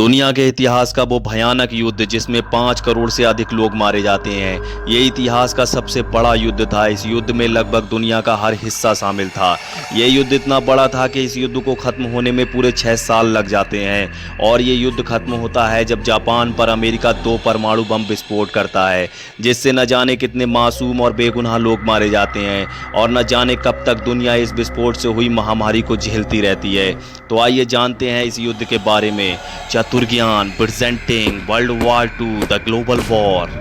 दुनिया के इतिहास का वो भयानक युद्ध जिसमें 5 करोड़ से अधिक लोग मारे जाते हैं। ये इतिहास का सबसे बड़ा युद्ध था। इस युद्ध में लगभग दुनिया का हर हिस्सा शामिल था। ये युद्ध इतना बड़ा था कि इस युद्ध को ख़त्म होने में पूरे 6 साल लग जाते हैं और ये युद्ध ख़त्म होता है जब जापान पर अमेरिका 2 परमाणु बम विस्फोट करता है, जिससे न जाने कितने मासूम और बेगुनाह लोग मारे जाते हैं और न जाने कब तक दुनिया इस विस्फोट से हुई महामारी को झेलती रहती है। तो आइए जानते हैं इस युद्ध के बारे में। Chaturgyan presenting world war 2 the global war.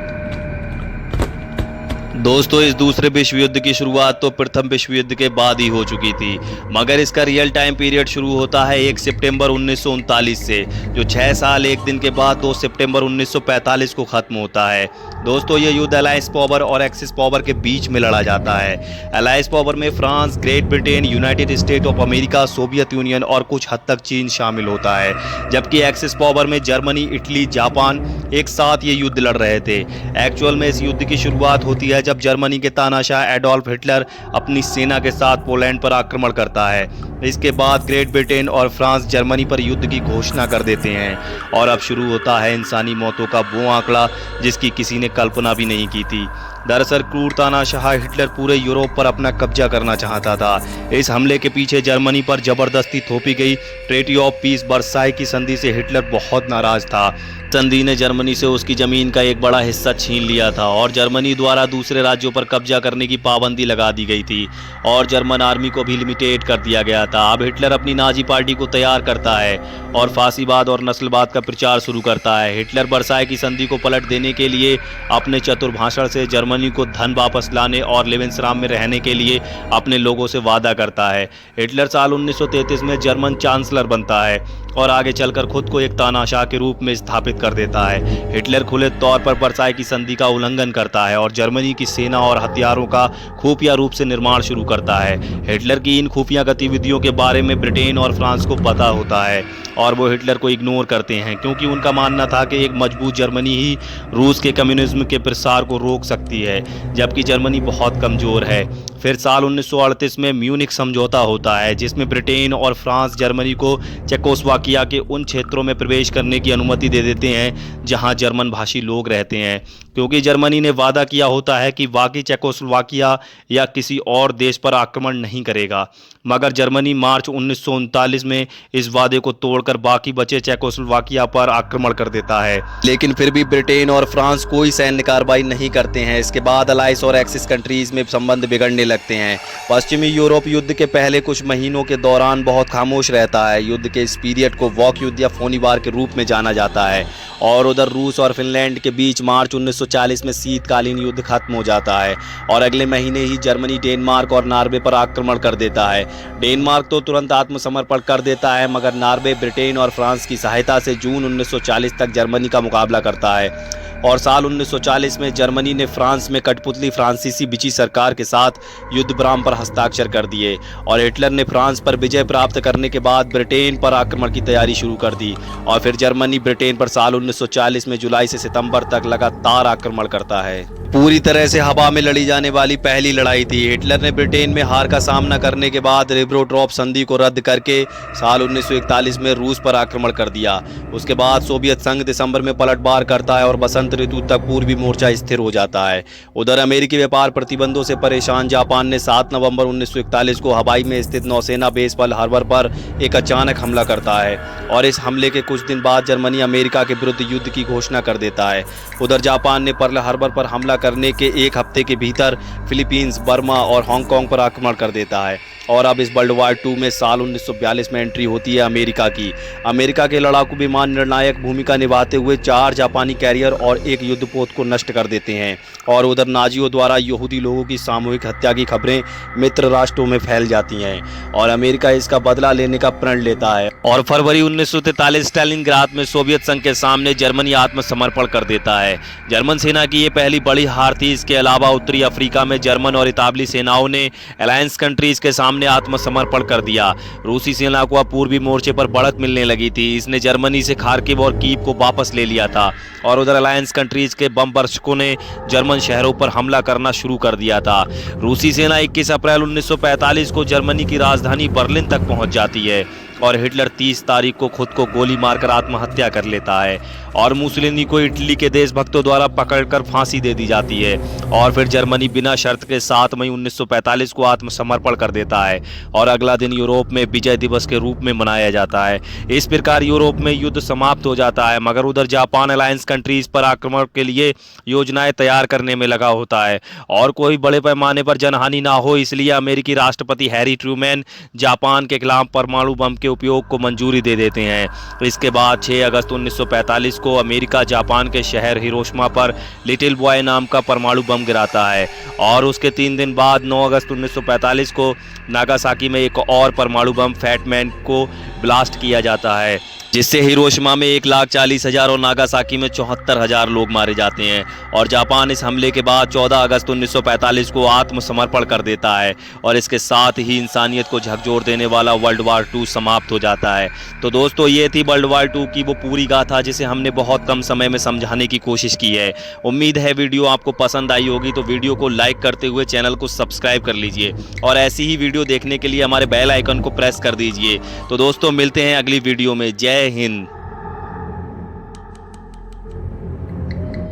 दोस्तों, इस दूसरे विश्व युद्ध की शुरुआत तो प्रथम विश्व युद्ध के बाद ही हो चुकी थी, मगर इसका रियल टाइम पीरियड शुरू होता है 1 सितंबर 1939 से, जो 6 साल 1 दिन के बाद 2 सितंबर 1945 को ख़त्म होता है। दोस्तों, ये युद्ध अलायंस पावर और एक्सिस पावर के बीच में लड़ा जाता है। अलायंस पावर में France, great Britain, United state of America, Soviet union और कुछ हद तक चीन शामिल होता है, जबकि एक्सिस पावर में जर्मनी, इटली, जापान एक साथ ये युद्ध लड़ रहे थे। एक्चुअल में इस युद्ध की शुरुआत होती है जब जर्मनी के तानाशाह एडोल्फ हिटलर अपनी सेना के साथ पोलैंड पर आक्रमण करता है। इसके बाद ग्रेट ब्रिटेन और फ्रांस जर्मनी पर युद्ध की घोषणा कर देते हैं और अब शुरू होता है इंसानी मौतों का वो आंकड़ा जिसकी किसी ने कल्पना भी नहीं की थी। दरअसल क्रूर तानाशाह हिटलर पूरे यूरोप पर अपना कब्जा करना चाहता था। इस हमले के पीछे जर्मनी पर जबरदस्ती थोपी गई ट्रीटी ऑफ पीस वर्साई की संधि से हिटलर बहुत नाराज था। संधि ने जर्मनी से उसकी जमीन का एक बड़ा हिस्सा छीन लिया था और जर्मनी द्वारा दूसरे राज्यों पर कब्जा करने की पाबंदी लगा दी गई थी और जर्मन आर्मी को भी लिमिटेड कर दिया गया था। अब हिटलर अपनी नाजी पार्टी को तैयार करता है और फांसीवाद और नस्लवाद का प्रचार शुरू करता है। हिटलर वर्साई की संधि को पलट देने के लिए अपने चतुर भाषण से जर्मनी को धन वापस लाने और लेविंसराम में रहने के लिए अपने लोगों से वादा करता है। हिटलर साल 1933 में जर्मन चांसलर बनता है और आगे चलकर खुद को एक तानाशाह के रूप में स्थापित कर देता है। हिटलर खुले तौर पर वर्साई की संधि का उल्लंघन करता है और जर्मनी की सेना और हथियारों का खुफिया रूप से निर्माण शुरू करता है। हिटलर की इन खुफिया गतिविधियों के बारे में ब्रिटेन और फ्रांस को पता होता है और वो हिटलर को इग्नोर करते हैं, क्योंकि उनका मानना था कि एक मजबूत जर्मनी ही रूस के कम्युनिज्म के प्रसार को रोक सकती है, जबकि जर्मनी बहुत कमज़ोर है। फिर साल 1938 में म्यूनिख समझौता होता है, जिसमें ब्रिटेन और फ्रांस जर्मनी को चेकोस्लोवाकिया के उन क्षेत्रों में प्रवेश करने की अनुमति दे देते हैं जहां जर्मन भाषी लोग रहते हैं, क्योंकि जर्मनी ने वादा किया होता है कि बाकी चेकोस्लोवाकिया या किसी और देश पर आक्रमण नहीं करेगा। मगर जर्मनी मार्च 1939 में इस वादे को तोड़कर बाकी बचे चेकोस्लोवाकिया पर आक्रमण कर देता है, लेकिन फिर भी ब्रिटेन और फ्रांस कोई सैन्य कार्रवाई नहीं करते हैं। इसके बाद अलायंस और एक्सिस कंट्रीज में संबंध बिगड़ने लगते हैं। पश्चिमी यूरोप युद्ध के पहले कुछ महीनों के दौरान बहुत खामोश रहता है। युद्ध के इस पीरियड को वॉक युद्ध या फोनी वार के रूप में जाना जाता है और उधर रूस और फिनलैंड के बीच मार्च 1940 में शीतकालीन युद्ध खत्म हो जाता है और अगले महीने ही जर्मनी डेनमार्क और नॉर्वे पर आक्रमण कर देता है। डेनमार्क तो तुरंत आत्मसमर्पण कर देता है, मगर नॉर्वे ब्रिटेन और फ्रांस की सहायता से जून 1940 तक जर्मनी का मुकाबला करता है और साल 1940 में जर्मनी ने फ्रांस में कठपुतली फ्रांसीसी विची सरकार के साथ युद्ध विराम पर हस्ताक्षर कर दिए और हिटलर ने फ्रांस पर विजय प्राप्त करने के बाद ब्रिटेन पर आक्रमण की तैयारी शुरू कर दी और फिर जर्मनी ब्रिटेन पर साल 1940 में जुलाई से सितंबर तक लगातार आक्रमण करता है। पूरी तरह से हवा में लड़ी जाने वाली पहली लड़ाई थी। हिटलर ने ब्रिटेन में हार का सामना करने के बाद रिब्बेनट्रॉप संधि को रद्द करके साल 1941 में रूस पर आक्रमण कर दिया। उसके बाद सोवियत संघ दिसंबर में पलटवार करता है और बसंत ऋतु तक पूर्वी मोर्चा स्थिर हो जाता है। उधर अमेरिकी व्यापार प्रतिबंधों से परेशान जापान ने 7 नवंबर 1941 को हवाई में स्थित नौसेना बेस पर्ल हार्बर पर एक अचानक हमला करता है और इस हमले के कुछ दिन बाद जर्मनी अमेरिका के विरुद्ध युद्ध की घोषणा कर देता है। उधर जापान ने पर्ल हार्बर पर हमला करने के 1 हफ्ते के भीतर फिलीपींस, बर्मा और हांगकांग पर आक्रमण कर देता है और अब इस वर्ल्ड वॉर 2 में साल 1942 में एंट्री होती है अमेरिका की। अमेरिका के लड़ाकू विमान निर्णायक भूमिका निभाते हुए 4 जापानी कैरियर और 1 युद्धपोत को नष्ट कर देते हैं और उधर नाजियों द्वारा यहूदी लोगों की सामूहिक हत्या की खबरें मित्र राष्ट्रों में फैल जाती हैं और अमेरिका इसका बदला लेने का प्रण लेता है और फरवरी 1943 स्टालिनग्राद में सोवियत संघ के सामने जर्मनी आत्मसमर्पण कर देता है। जर्मन सेना की ये पहली बड़ी हार थी। इसके अलावा उत्तरी अफ्रीका में जर्मन और इतालवी सेनाओं ने अलायंस कंट्रीज के सामने आत्मसमर्पण कर दिया। रूसी सेना को अब पूर्वी मोर्चे पर बढ़त मिलने लगी थी। इसने जर्मनी से खार्किव और कीव को वापस ले लिया था और उधर अलायंस कंट्रीज के बम वर्षकों ने जर्मन शहरों पर हमला करना शुरू कर दिया था। रूसी सेना 21 अप्रैल 1945 को जर्मनी की राजधानी बर्लिन तक पहुंच जाती है और हिटलर 30 तारीख को खुद को गोली मारकर आत्महत्या कर लेता है और मुसोलिनी को इटली के देशभक्तों द्वारा पकड़कर फांसी दे दी जाती है। और फिर जर्मनी बिना शर्त के 7 मई 1945 को आत्मसमर्पण कर देता है और अगला दिन यूरोप में विजय दिवस के रूप में मनाया जाता है। इस प्रकार यूरोप में युद्ध समाप्त हो जाता है, मगर उधर जापान अलायंस कंट्रीज पर आक्रमण के लिए योजनाएं तैयार करने में लगा होता है और कोई बड़े पैमाने पर जनहानि ना हो, इसलिए अमेरिकी राष्ट्रपति हैरी ट्रूमैन जापान के खिलाफ परमाणु बम के उपयोग को मंजूरी दे देते हैं। इसके बाद 6 अगस्त 1945 को अमेरिका जापान के शहर हिरोशिमा पर लिटिल बॉय नाम का परमाणु बम गिराता है और उसके 3 दिन बाद 9 अगस्त 1945 को नागासाकी में एक और परमाणु बम फैट मैन को ब्लास्ट किया जाता है, जिससे हिरोशिमा में 1,40,000 और नागासाकी में 74,000 लोग मारे जाते हैं। और जापान इस हमले के बाद 14 अगस्त 1945 को आत्मसमर्पण कर देता है और इसके साथ ही इंसानियत को झकझोर देने वाला वर्ल्ड वार 2 समाप्त हो जाता है। तो दोस्तों, ये थी वर्ल्ड वार 2 की वो पूरी गाथा जिसे हमने बहुत कम समय में समझाने की कोशिश की है। उम्मीद है वीडियो आपको पसंद आई होगी, तो वीडियो को लाइक करते हुए चैनल को सब्सक्राइब कर लीजिए और ऐसी ही वीडियो देखने के लिए हमारे बेल आइकन को प्रेस कर दीजिए। तो दोस्तों, मिलते हैं अगली वीडियो में। जय हिंद।